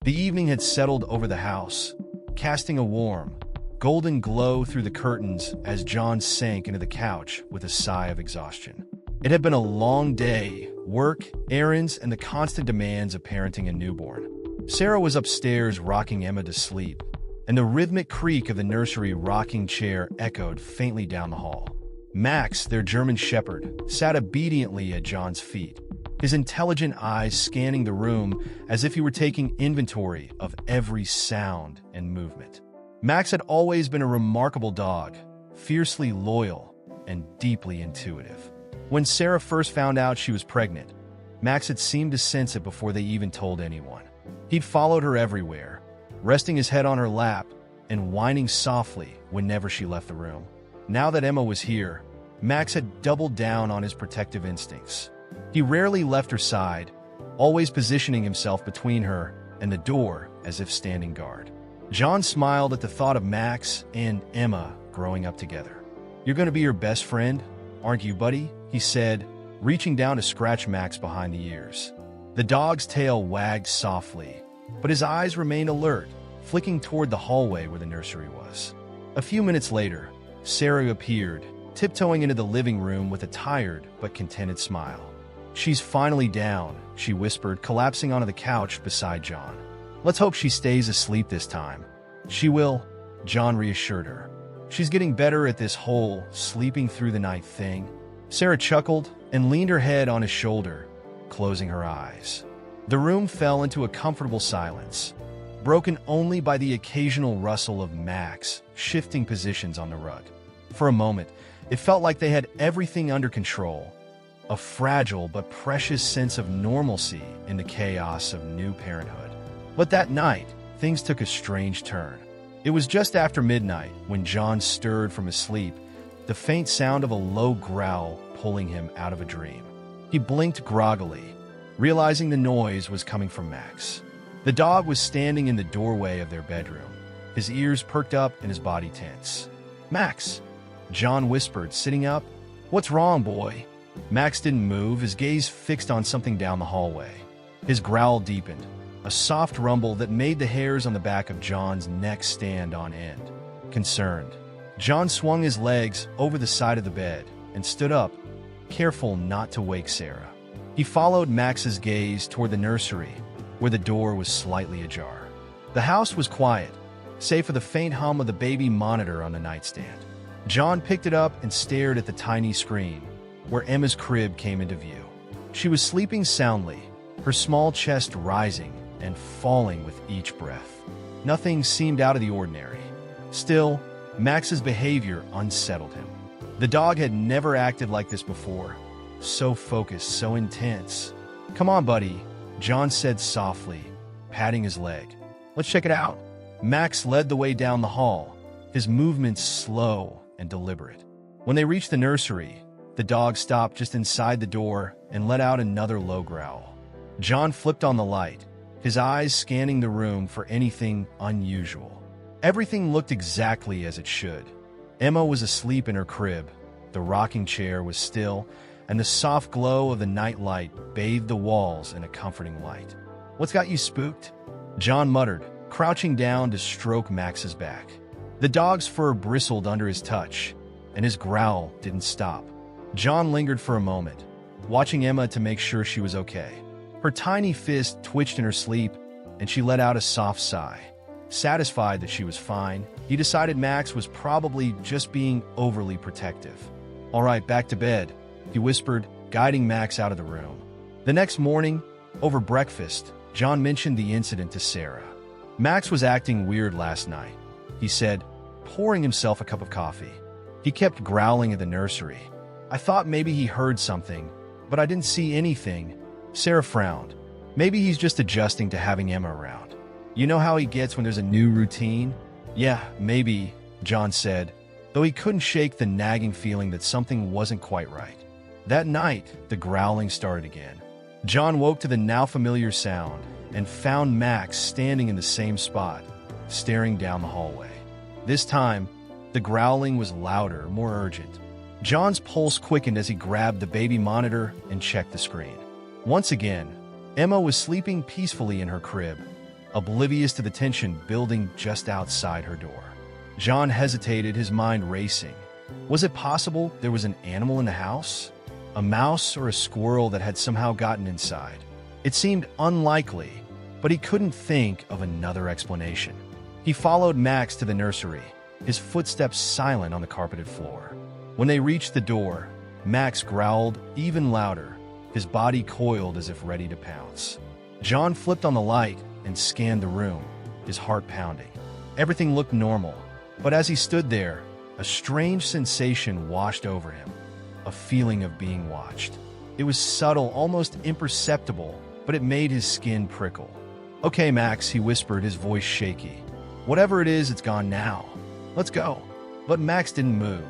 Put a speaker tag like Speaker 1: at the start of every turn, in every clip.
Speaker 1: The evening had settled over the house, casting a warm, golden glow through the curtains as John sank into the couch with a sigh of exhaustion. It had been a long day, work, errands, and the constant demands of parenting a newborn. Sarah was upstairs rocking Emma to sleep, and the rhythmic creak of the nursery rocking chair echoed faintly down the hall. Max, their German shepherd, sat obediently at John's feet, his intelligent eyes scanning the room as if he were taking inventory of every sound and movement. Max had always been a remarkable dog, fiercely loyal and deeply intuitive. When Sarah first found out she was pregnant, Max had seemed to sense it before they even told anyone. He'd followed her everywhere, resting his head on her lap and whining softly whenever she left the room. Now that Emma was here, Max had doubled down on his protective instincts. He rarely left her side, always positioning himself between her and the door as if standing guard. John smiled at the thought of Max and Emma growing up together. "You're going to be your best friend, aren't you, buddy?" he said, reaching down to scratch Max behind the ears. The dog's tail wagged softly, but his eyes remained alert, flicking toward the hallway where the nursery was. A few minutes later, Sarah appeared, tiptoeing into the living room with a tired but contented smile. "She's finally down," she whispered, collapsing onto the couch beside John. "Let's hope she stays asleep this time." "She will," John reassured her. "She's getting better at this whole sleeping through the night thing." Sarah chuckled and leaned her head on his shoulder, closing her eyes. The room fell into a comfortable silence, broken only by the occasional rustle of Max shifting positions on the rug. For a moment, it felt like they had everything under control, a fragile but precious sense of normalcy in the chaos of new parenthood. But that night, things took a strange turn. It was just after midnight when John stirred from his sleep, the faint sound of a low growl pulling him out of a dream. He blinked groggily, realizing the noise was coming from Max. The dog was standing in the doorway of their bedroom, his ears perked up and his body tense. "Max," John whispered, sitting up. "What's wrong, boy?" Max didn't move, his gaze fixed on something down the hallway. His growl deepened, a soft rumble that made the hairs on the back of John's neck stand on end. Concerned, John swung his legs over the side of the bed and stood up, careful not to wake Sarah. He followed Max's gaze toward the nursery, where the door was slightly ajar. The house was quiet, save for the faint hum of the baby monitor on the nightstand. John picked it up and stared at the tiny screen, where Emma's crib came into view. She was sleeping soundly, her small chest rising and falling with each breath. Nothing seemed out of the ordinary. Still, Max's behavior unsettled him. The dog had never acted like this before, so focused, so intense. "Come on, buddy," John said softly, patting his leg. "Let's check it out." Max led the way down the hall, his movements slow and deliberate. When they reached the nursery, the dog stopped just inside the door and let out another low growl. John flipped on the light, his eyes scanning the room for anything unusual. Everything looked exactly as it should. Emma was asleep in her crib, the rocking chair was still, and the soft glow of the night light bathed the walls in a comforting light. "What's got you spooked?" John muttered, crouching down to stroke Max's back. The dog's fur bristled under his touch, and his growl didn't stop. John lingered for a moment, watching Emma to make sure she was okay. Her tiny fist twitched in her sleep, and she let out a soft sigh. Satisfied that she was fine, he decided Max was probably just being overly protective. "All right, back to bed," he whispered, guiding Max out of the room. The next morning, over breakfast, John mentioned the incident to Sarah. "Max was acting weird last night," he said, pouring himself a cup of coffee. "He kept growling at the nursery. I thought maybe he heard something, but I didn't see anything." Sarah frowned. "Maybe he's just adjusting to having Emma around. You know how he gets when there's a new routine?" "Yeah, maybe," John said, though he couldn't shake the nagging feeling that something wasn't quite right. That night, the growling started again. John woke to the now familiar sound and found Max standing in the same spot, staring down the hallway. This time, the growling was louder, more urgent. John's pulse quickened as he grabbed the baby monitor and checked the screen. Once again, Emma was sleeping peacefully in her crib, oblivious to the tension building just outside her door. John hesitated, his mind racing. Was it possible there was an animal in the house? A mouse or a squirrel that had somehow gotten inside? It seemed unlikely, but he couldn't think of another explanation. He followed Max to the nursery, his footsteps silent on the carpeted floor. When they reached the door, Max growled even louder, his body coiled as if ready to pounce. John flipped on the light and scanned the room, his heart pounding. Everything looked normal, but as he stood there, a strange sensation washed over him, a feeling of being watched. It was subtle, almost imperceptible, but it made his skin prickle. "Okay, Max," he whispered, his voice shaky. "Whatever it is, it's gone now. Let's go." But Max didn't move.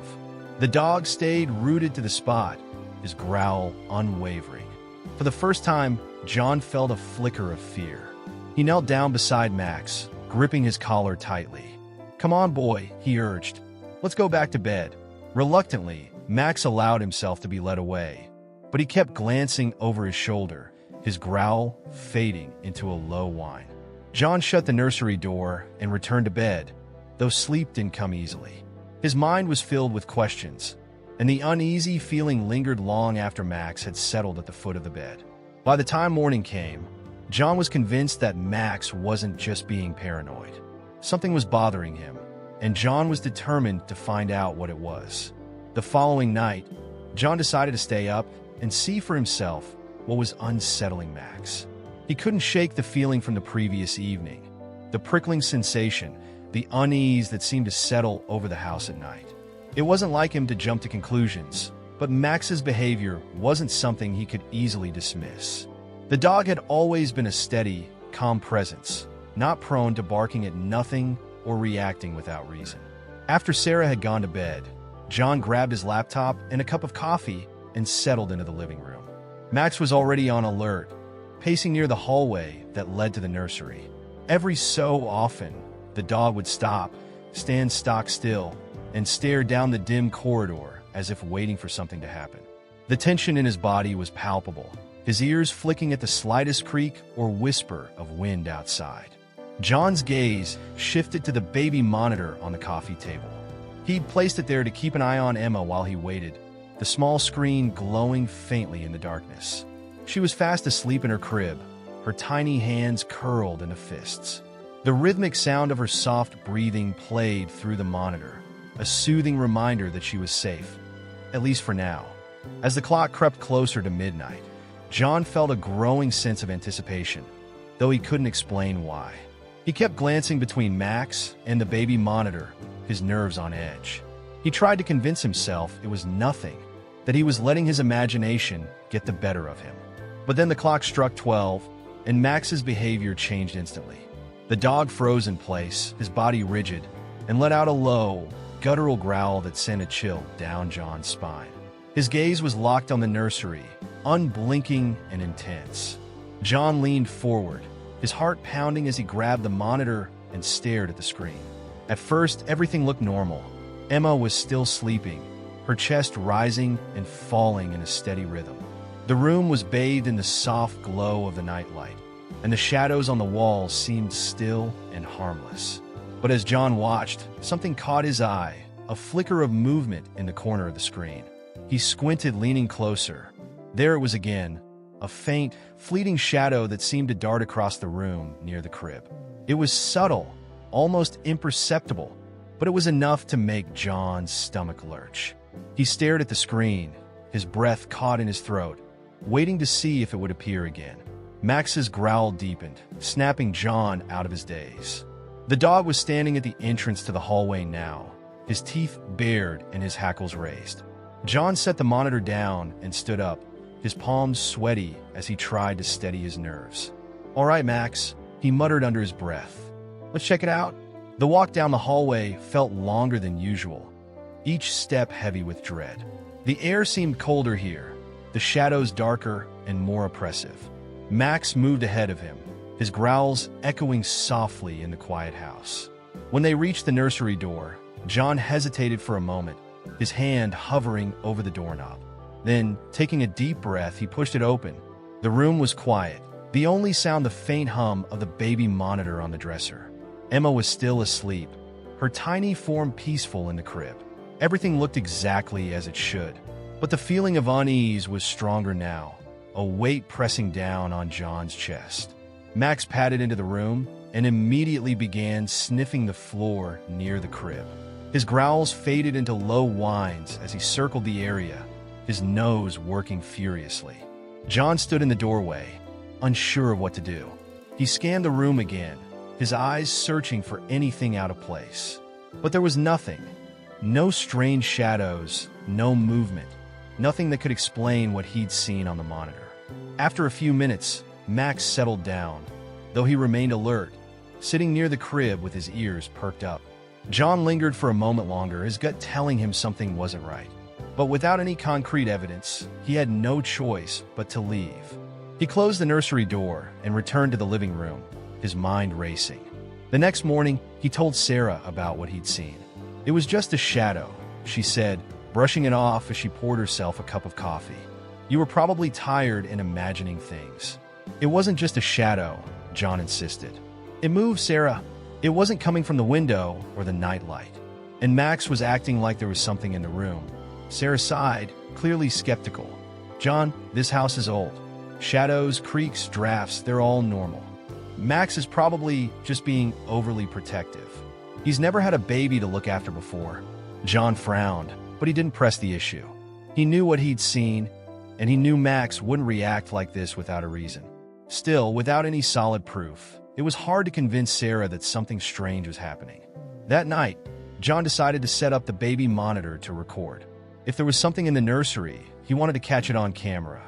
Speaker 1: The dog stayed rooted to the spot, his growl unwavering. For the first time, John felt a flicker of fear. He knelt down beside Max, gripping his collar tightly. "Come on, boy," he urged. "Let's go back to bed." Reluctantly, Max allowed himself to be led away, but he kept glancing over his shoulder, his growl fading into a low whine. John shut the nursery door and returned to bed, though sleep didn't come easily. His mind was filled with questions, and the uneasy feeling lingered long after Max had settled at the foot of the bed. By the time morning came, John was convinced that Max wasn't just being paranoid. Something was bothering him, and John was determined to find out what it was. The following night, John decided to stay up and see for himself what was unsettling Max. He couldn't shake the feeling from the previous evening, the prickling sensation, the unease that seemed to settle over the house at night. It wasn't like him to jump to conclusions, but Max's behavior wasn't something he could easily dismiss. The dog had always been a steady, calm presence, not prone to barking at nothing or reacting without reason. After Sarah had gone to bed, John grabbed his laptop and a cup of coffee and settled into the living room. Max was already on alert, pacing near the hallway that led to the nursery. Every so often, the dog would stop, stand stock still, and stare down the dim corridor as if waiting for something to happen. The tension in his body was palpable, his ears flicking at the slightest creak or whisper of wind outside. John's gaze shifted to the baby monitor on the coffee table. He'd placed it there to keep an eye on Emma while he waited, the small screen glowing faintly in the darkness. She was fast asleep in her crib, her tiny hands curled into fists. The rhythmic sound of her soft breathing played through the monitor, a soothing reminder that she was safe, at least for now. As the clock crept closer to midnight, John felt a growing sense of anticipation, though he couldn't explain why. He kept glancing between Max and the baby monitor, his nerves on edge. He tried to convince himself it was nothing, that he was letting his imagination get the better of him. But then the clock struck 12, and Max's behavior changed instantly. The dog froze in place, his body rigid, and let out a low, guttural growl that sent a chill down John's spine. His gaze was locked on the nursery, unblinking and intense. John leaned forward, his heart pounding as he grabbed the monitor and stared at the screen. At first, everything looked normal. Emma was still sleeping, her chest rising and falling in a steady rhythm. The room was bathed in the soft glow of the nightlight, and the shadows on the walls seemed still and harmless. But as John watched, something caught his eye, a flicker of movement in the corner of the screen. He squinted, leaning closer. There it was again, a faint, fleeting shadow that seemed to dart across the room near the crib. It was subtle, almost imperceptible, but it was enough to make John's stomach lurch. He stared at the screen, his breath caught in his throat, waiting to see if it would appear again. Max's growl deepened, snapping John out of his daze. The dog was standing at the entrance to the hallway now, his teeth bared and his hackles raised. John set the monitor down and stood up, his palms sweaty as he tried to steady his nerves. "All right, Max," he muttered under his breath. "Let's check it out." The walk down the hallway felt longer than usual, each step heavy with dread. The air seemed colder here, the shadows darker and more oppressive. Max moved ahead of him, his growls echoing softly in the quiet house. When they reached the nursery door, John hesitated for a moment, his hand hovering over the doorknob. Then, taking a deep breath, he pushed it open. The room was quiet, The only sound the faint hum of the baby monitor on the dresser. Emma was still asleep, her tiny form peaceful in the crib. Everything looked exactly as it should, but the feeling of unease was stronger now, a weight pressing down on John's chest. Max padded into the room and immediately began sniffing the floor near the crib. His growls faded into low whines as he circled the area, his nose working furiously. John stood in the doorway, unsure of what to do. He scanned the room again, his eyes searching for anything out of place. But there was nothing. No strange shadows, no movement, nothing that could explain what he'd seen on the monitor. After a few minutes, Max settled down, though he remained alert, sitting near the crib with his ears perked up. John lingered for a moment longer, his gut telling him something wasn't right. But without any concrete evidence, he had no choice but to leave. He closed the nursery door and returned to the living room, his mind racing. The next morning, he told Sarah about what he'd seen. It was just a shadow, she said, brushing it off as she poured herself a cup of coffee. You were probably tired and imagining things. It wasn't just a shadow, John insisted. It moved, Sarah. It wasn't coming from the window or the nightlight. And Max was acting like there was something in the room. Sarah sighed, clearly skeptical. John, this house is old. Shadows, creaks, drafts, they're all normal. Max is probably just being overly protective. He's never had a baby to look after before. John frowned, but he didn't press the issue. He knew what he'd seen, and he knew Max wouldn't react like this without a reason. Still, without any solid proof, it was hard to convince Sarah that something strange was happening. That night, John decided to set up the baby monitor to record. If there was something in the nursery, he wanted to catch it on camera.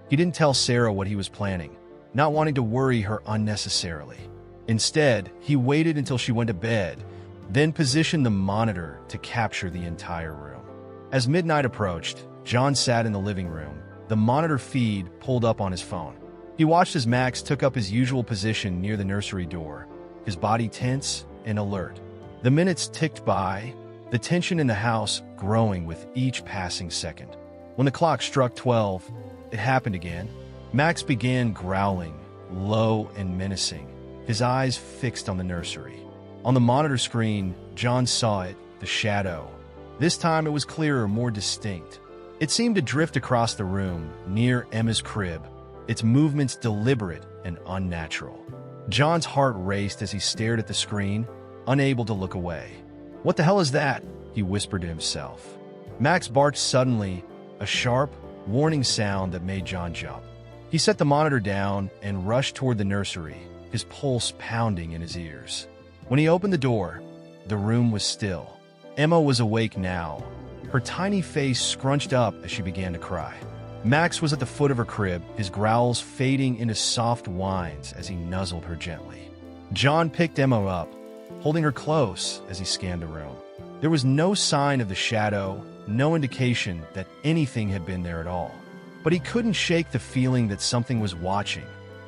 Speaker 1: He didn't tell Sarah what he was planning, not wanting to worry her unnecessarily. Instead, he waited until she went to bed, then positioned the monitor to capture the entire room. As midnight approached, John sat in the living room, the monitor feed pulled up on his phone. He watched as Max took up his usual position near the nursery door, his body tense and alert. The minutes ticked by, the tension in the house growing with each passing second. When the clock struck 12, it happened again. Max began growling, low and menacing, his eyes fixed on the nursery. On the monitor screen, John saw it, the shadow. This time it was clearer, more distinct. It seemed to drift across the room, near Emma's crib, its movements deliberate and unnatural. John's heart raced as he stared at the screen, unable to look away. "What the hell is that?" he whispered to himself. Max barked suddenly, a sharp, warning sound that made John jump. He set the monitor down and rushed toward the nursery, his pulse pounding in his ears. When he opened the door, the room was still. Emma was awake now, her tiny face scrunched up as she began to cry. Max was at the foot of her crib, his growls fading into soft whines as he nuzzled her gently. John picked Emma up, holding her close as he scanned the room. There was no sign of the shadow, no indication that anything had been there at all. But he couldn't shake the feeling that something was watching,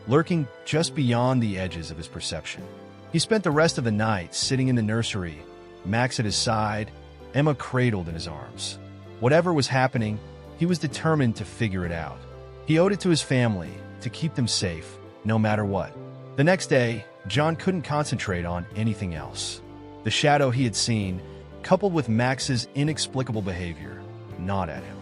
Speaker 1: lurking just beyond the edges of his perception. He spent the rest of the night sitting in the nursery, Max at his side, Emma cradled in his arms. Whatever was happening, he was determined to figure it out. He owed it to his family to keep them safe, no matter what. The next day, John couldn't concentrate on anything else. The shadow he had seen, coupled with Max's inexplicable behavior, gnawed at him.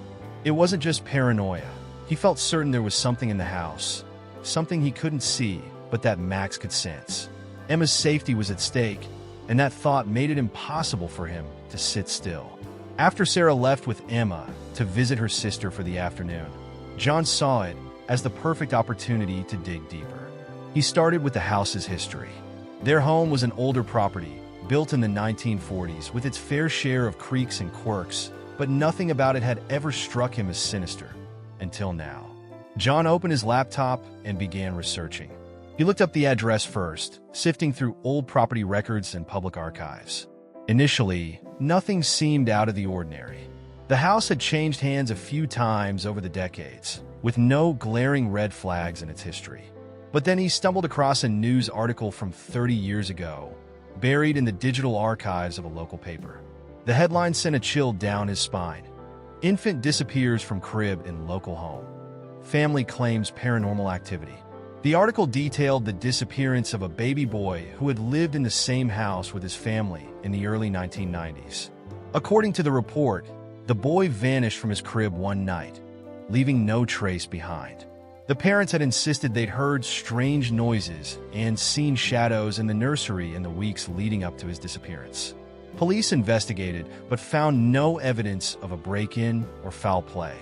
Speaker 1: It wasn't just paranoia. He felt certain there was something in the house, something he couldn't see, but that Max could sense. Emma's safety was at stake, and that thought made it impossible for him to sit still. After Sarah left with Emma to visit her sister for the afternoon, John saw it as the perfect opportunity to dig deeper. He started with the house's history. Their home was an older property, built in the 1940s with its fair share of creaks and quirks, but nothing about it had ever struck him as sinister, until now. John opened his laptop and began researching. He looked up the address first, sifting through old property records and public archives. Initially, nothing seemed out of the ordinary. The house had changed hands a few times over the decades, with no glaring red flags in its history. But then he stumbled across a news article from 30 years ago, buried in the digital archives of a local paper. The headline sent a chill down his spine. "Infant disappears from crib in local home. Family claims paranormal activity." The article detailed the disappearance of a baby boy who had lived in the same house with his family in the early 1990s. According to the report, the boy vanished from his crib one night, leaving no trace behind. The parents had insisted they'd heard strange noises and seen shadows in the nursery in the weeks leading up to his disappearance. Police investigated but found no evidence of a break-in or foul play.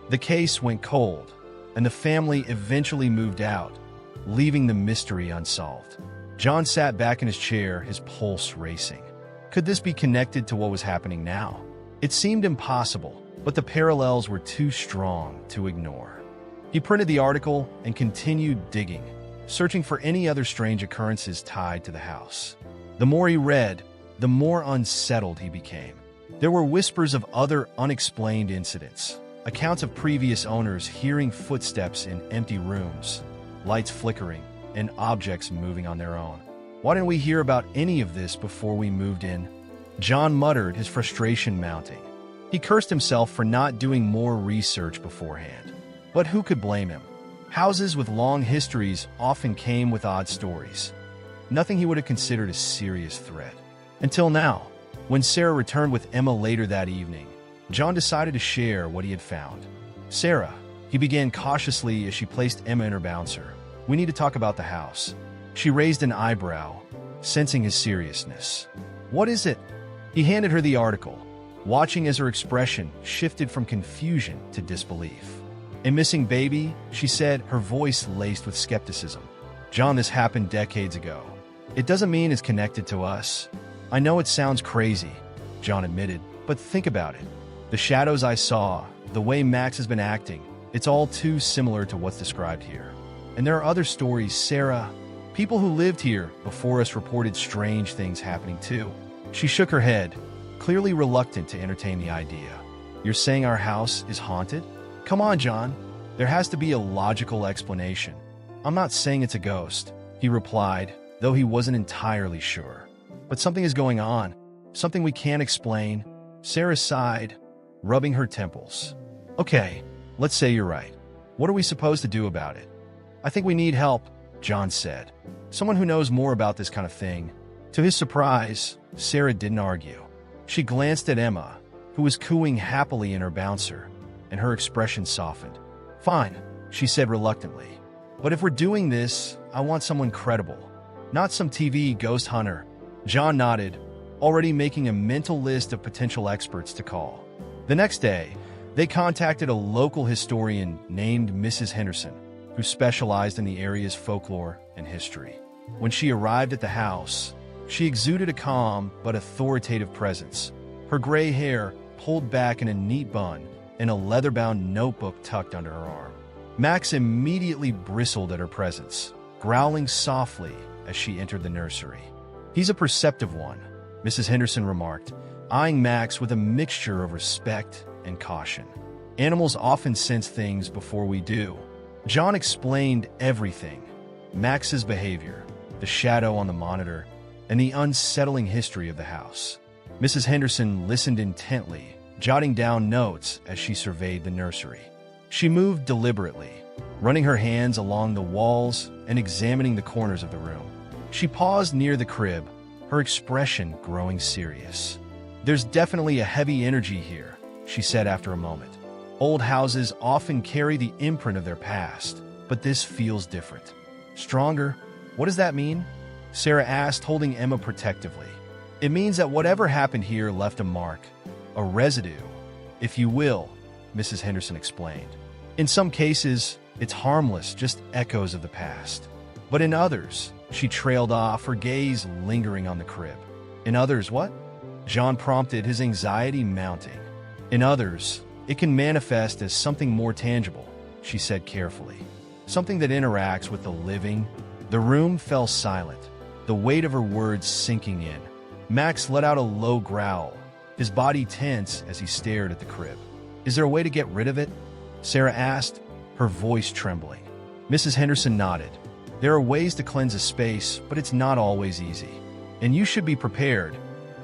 Speaker 1: The case went cold, and the family eventually moved out, leaving the mystery unsolved. John sat back in his chair, his pulse racing. Could this be connected to what was happening now? It seemed impossible, but the parallels were too strong to ignore. He printed the article and continued digging, searching for any other strange occurrences tied to the house. The more he read, the more unsettled he became. There were whispers of other unexplained incidents, accounts of previous owners hearing footsteps in empty rooms, lights flickering, and objects moving on their own. Why didn't we hear about any of this before we moved in? John muttered, his frustration mounting. He cursed himself for not doing more research beforehand. But who could blame him? Houses with long histories often came with odd stories. Nothing he would have considered a serious threat. Until now, when Sarah returned with Emma later that evening, John decided to share what he had found. "Sarah," he began cautiously as she placed Emma in her bouncer, "we need to talk about the house." She raised an eyebrow, sensing his seriousness. "What is it?" He handed her the article, watching as her expression shifted from confusion to disbelief. "A missing baby," she said, her voice laced with skepticism. "John, this happened decades ago. It doesn't mean it's connected to us." "I know it sounds crazy," John admitted, "but think about it. The shadows I saw, the way Max has been acting, it's all too similar to what's described here. And there are other stories, Sarah. People who lived here before us reported strange things happening too." She shook her head, clearly reluctant to entertain the idea. "You're saying our house is haunted? Come on, John. There has to be a logical explanation." "I'm not saying it's a ghost," he replied, though he wasn't entirely sure. "But something is going on, something we can't explain." Sarah sighed, rubbing her temples. "Okay, let's say you're right. What are we supposed to do about it?" "I think we need help," John said. "Someone who knows more about this kind of thing." To his surprise, Sarah didn't argue. She glanced at Emma, who was cooing happily in her bouncer, and her expression softened. "Fine," she said reluctantly. "But if we're doing this, I want someone credible, not some TV ghost hunter." John nodded, already making a mental list of potential experts to call. The next day, they contacted a local historian named Mrs. Henderson, who specialized in the area's folklore and history. When she arrived at the house, she exuded a calm but authoritative presence, her gray hair pulled back in a neat bun and a leather-bound notebook tucked under her arm. Max immediately bristled at her presence, growling softly as she entered the nursery. "He's a perceptive one," Mrs. Henderson remarked, eyeing Max with a mixture of respect and caution. "Animals often sense things before we do." John explained everything: Max's behavior, the shadow on the monitor, and the unsettling history of the house. Mrs. Henderson listened intently, jotting down notes as she surveyed the nursery. She moved deliberately, running her hands along the walls and examining the corners of the room. She paused near the crib, her expression growing serious. "There's definitely a heavy energy here," she said after a moment. "Old houses often carry the imprint of their past, but this feels different." "Stronger? What does that mean?" Sarah asked, holding Emma protectively. "It means that whatever happened here left a mark, a residue, if you will," Mrs. Henderson explained. "In some cases, it's harmless, just echoes of the past. But in others," she trailed off, her gaze lingering on the crib. "In others, what?" John prompted, his anxiety mounting. "In others, it can manifest as something more tangible," she said carefully. "Something that interacts with the living." The room fell silent, the weight of her words sinking in. Max let out a low growl, his body tense as he stared at the crib. "Is there a way to get rid of it?" Sarah asked, her voice trembling. Mrs. Henderson nodded. "There are ways to cleanse a space, but it's not always easy. And you should be prepared.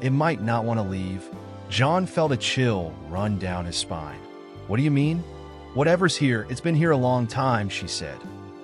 Speaker 1: It might not want to leave." John felt a chill run down his spine. "What do you mean?" "Whatever's here, it's been here a long time," she said.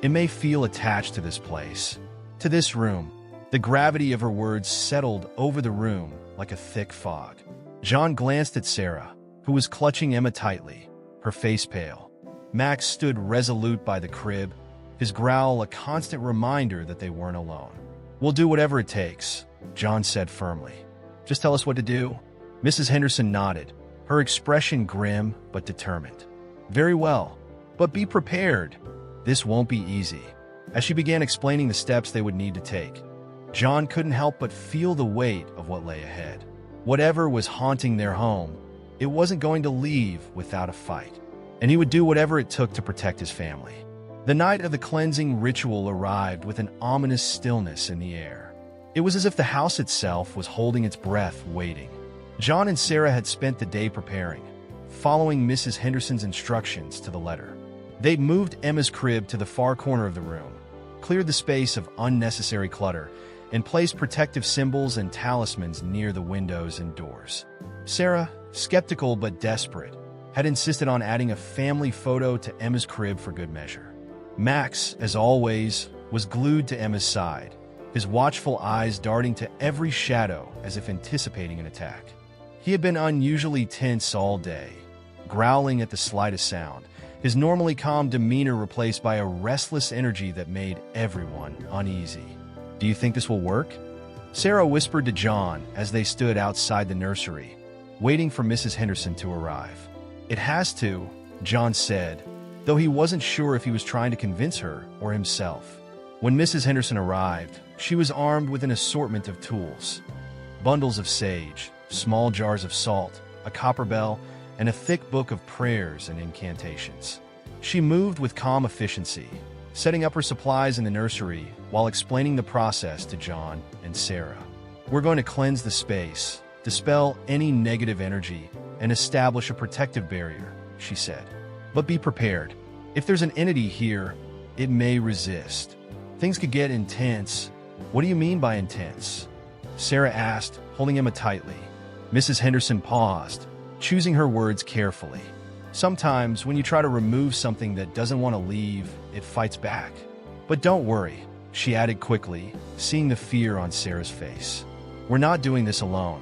Speaker 1: It may feel attached to this place, to this room. The gravity of her words settled over the room like a thick fog. John glanced at Sarah, who was clutching Emma tightly, her face pale. Max stood resolute by the crib, his growl a constant reminder that they weren't alone. "We'll do whatever it takes," John said firmly. "Just tell us what to do." Mrs. Henderson nodded, her expression grim but determined. "Very well, but be prepared. This won't be easy." As she began explaining the steps they would need to take, John couldn't help but feel the weight of what lay ahead. Whatever was haunting their home, it wasn't going to leave without a fight, and he would do whatever it took to protect his family. The night of the cleansing ritual arrived with an ominous stillness in the air. It was as if the house itself was holding its breath, waiting. John and Sarah had spent the day preparing, following Mrs. Henderson's instructions to the letter. They'd moved Emma's crib to the far corner of the room, cleared the space of unnecessary clutter, and placed protective symbols and talismans near the windows and doors. Sarah, skeptical but desperate, had insisted on adding a family photo to Emma's crib for good measure. Max, as always, was glued to Emma's side, his watchful eyes darting to every shadow as if anticipating an attack. He had been unusually tense all day, growling at the slightest sound, his normally calm demeanor replaced by a restless energy that made everyone uneasy. "Do you think this will work?" Sarah whispered to John as they stood outside the nursery, waiting for Mrs. Henderson to arrive. "It has to," John said, though he wasn't sure if he was trying to convince her or himself. When Mrs. Henderson arrived, she was armed with an assortment of tools. Bundles of sage, small jars of salt, a copper bell, and a thick book of prayers and incantations. She moved with calm efficiency, setting up her supplies in the nursery while explaining the process to John and Sarah. "We're going to cleanse the space, dispel any negative energy, and establish a protective barrier," she said. "But be prepared. If there's an entity here, it may resist. Things could get intense." "What do you mean by intense?" Sarah asked, holding Emma tightly. Mrs. Henderson paused, choosing her words carefully. "Sometimes when you try to remove something that doesn't want to leave, it fights back. But don't worry," she added quickly, seeing the fear on Sarah's face. "We're not doing this alone.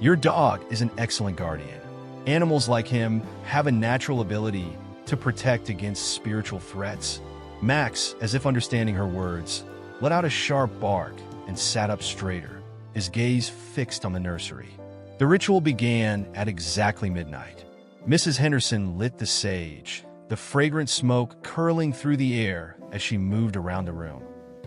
Speaker 1: Your dog is an excellent guardian. Animals like him have a natural ability to protect against spiritual threats." Max, as if understanding her words, let out a sharp bark and sat up straighter, his gaze fixed on the nursery. The ritual began at exactly midnight. Mrs. Henderson lit the sage, the fragrant smoke curling through the air as she moved around the room,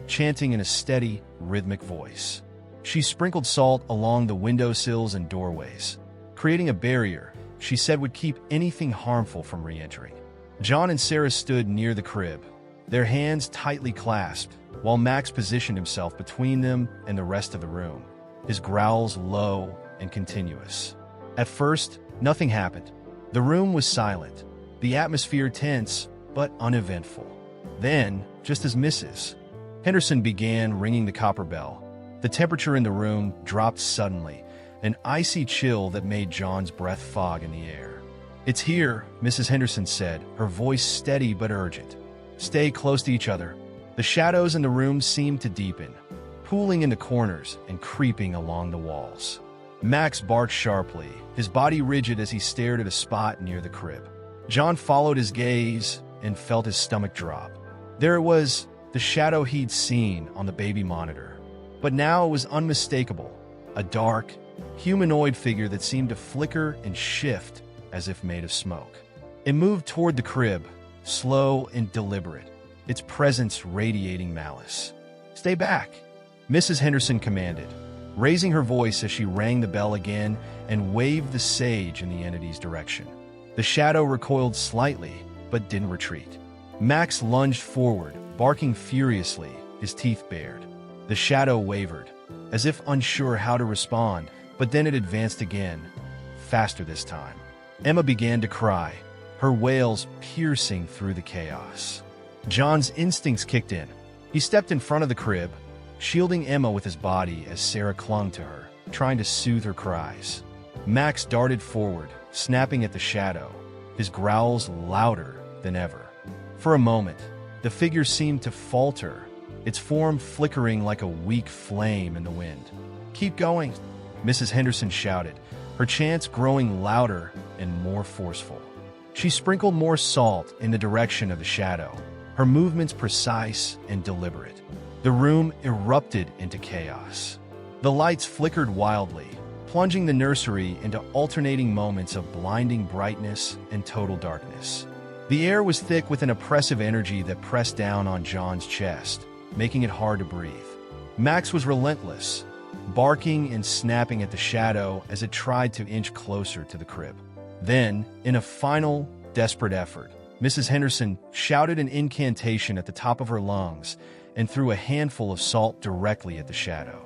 Speaker 1: chanting in a steady, rhythmic voice. She sprinkled salt along the windowsills and doorways, creating a barrier she said would keep anything harmful from re-entering. John and Sarah stood near the crib, their hands tightly clasped, while Max positioned himself between them and the rest of the room, his growls low and continuous. At first, nothing happened. The room was silent, the atmosphere tense but uneventful. Then, just as Mrs. Henderson began ringing the copper bell, the temperature in the room dropped suddenly, an icy chill that made John's breath fog in the air. "It's here," Mrs. Henderson said, her voice steady but urgent. "Stay close to each other." The shadows in the room seemed to deepen, pooling in the corners and creeping along the walls. Max barked sharply, his body rigid as he stared at a spot near the crib. John followed his gaze and felt his stomach drop. There it was, the shadow he'd seen on the baby monitor. But now it was unmistakable, a dark, humanoid figure that seemed to flicker and shift as if made of smoke. It moved toward the crib, slow and deliberate, its presence radiating malice. "Stay back," Mrs. Henderson commanded, raising her voice as she rang the bell again and waved the sage in the entity's direction. The shadow recoiled slightly, but didn't retreat. Max lunged forward, barking furiously, his teeth bared. The shadow wavered, as if unsure how to respond, but then it advanced again, faster this time. Emma began to cry, her wails piercing through the chaos. John's instincts kicked in. He stepped in front of the crib, shielding Emma with his body as Sarah clung to her, trying to soothe her cries. Max darted forward, snapping at the shadow, his growls louder than ever. For a moment, The figure seemed to falter, its form flickering like a weak flame in the wind. "Keep going," Mrs. Henderson shouted, her chants growing louder and more forceful. She sprinkled more salt in the direction of the shadow, her movements precise and deliberate. The room erupted into chaos. The lights flickered wildly, plunging the nursery into alternating moments of blinding brightness and total darkness. The air was thick with an oppressive energy that pressed down on John's chest, making it hard to breathe. Max was relentless, barking and snapping at the shadow as it tried to inch closer to the crib. Then, in a final, desperate effort, Mrs. Henderson shouted an incantation at the top of her lungs and threw a handful of salt directly at the shadow.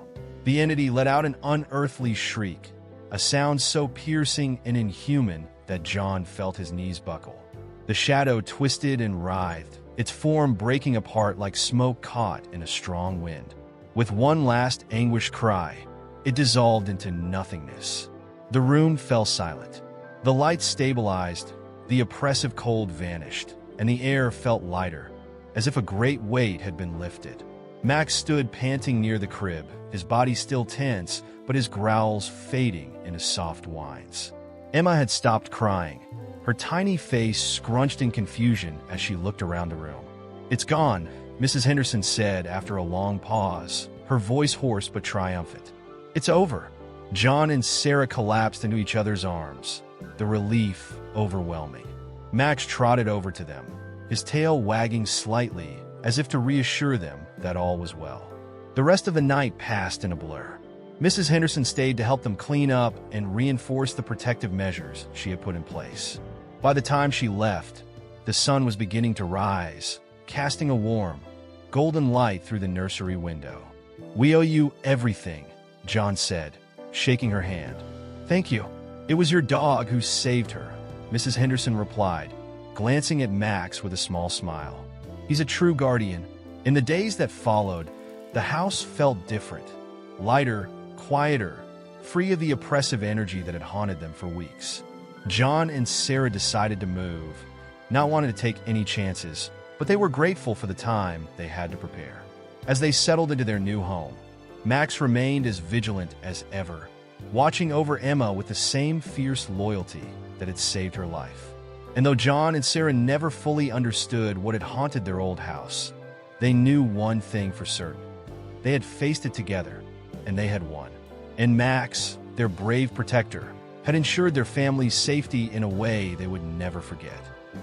Speaker 1: The entity let out an unearthly shriek, a sound so piercing and inhuman that John felt his knees buckle. The shadow twisted and writhed, its form breaking apart like smoke caught in a strong wind. With one last anguished cry, it dissolved into nothingness. The room fell silent. The lights stabilized, the oppressive cold vanished, and the air felt lighter, as if a great weight had been lifted. Max stood panting near the crib, his body still tense, but his growls fading into soft whines. Emma had stopped crying, her tiny face scrunched in confusion as she looked around the room. "It's gone," Mrs. Henderson said after a long pause, her voice hoarse but triumphant. "It's over." John and Sarah collapsed into each other's arms, the relief overwhelming. Max trotted over to them, his tail wagging slightly as if to reassure them that all was well. The rest of the night passed in a blur. Mrs. Henderson stayed to help them clean up and reinforce the protective measures she had put in place. By the time she left, the sun was beginning to rise, casting a warm, golden light through the nursery window. "We owe you everything," John said, shaking her hand. "Thank you. It was your dog who saved her," Mrs. Henderson replied, glancing at Max with a small smile. "He's a true guardian." In the days that followed, the house felt different, lighter, quieter, free of the oppressive energy that had haunted them for weeks. John and Sarah decided to move, not wanting to take any chances, but they were grateful for the time they had to prepare. As they settled into their new home, Max remained as vigilant as ever, watching over Emma with the same fierce loyalty that had saved her life. And though John and Sarah never fully understood what had haunted their old house, they knew one thing for certain. They had faced it together, and they had won. And Max, their brave protector, had ensured their family's safety in a way they would never forget.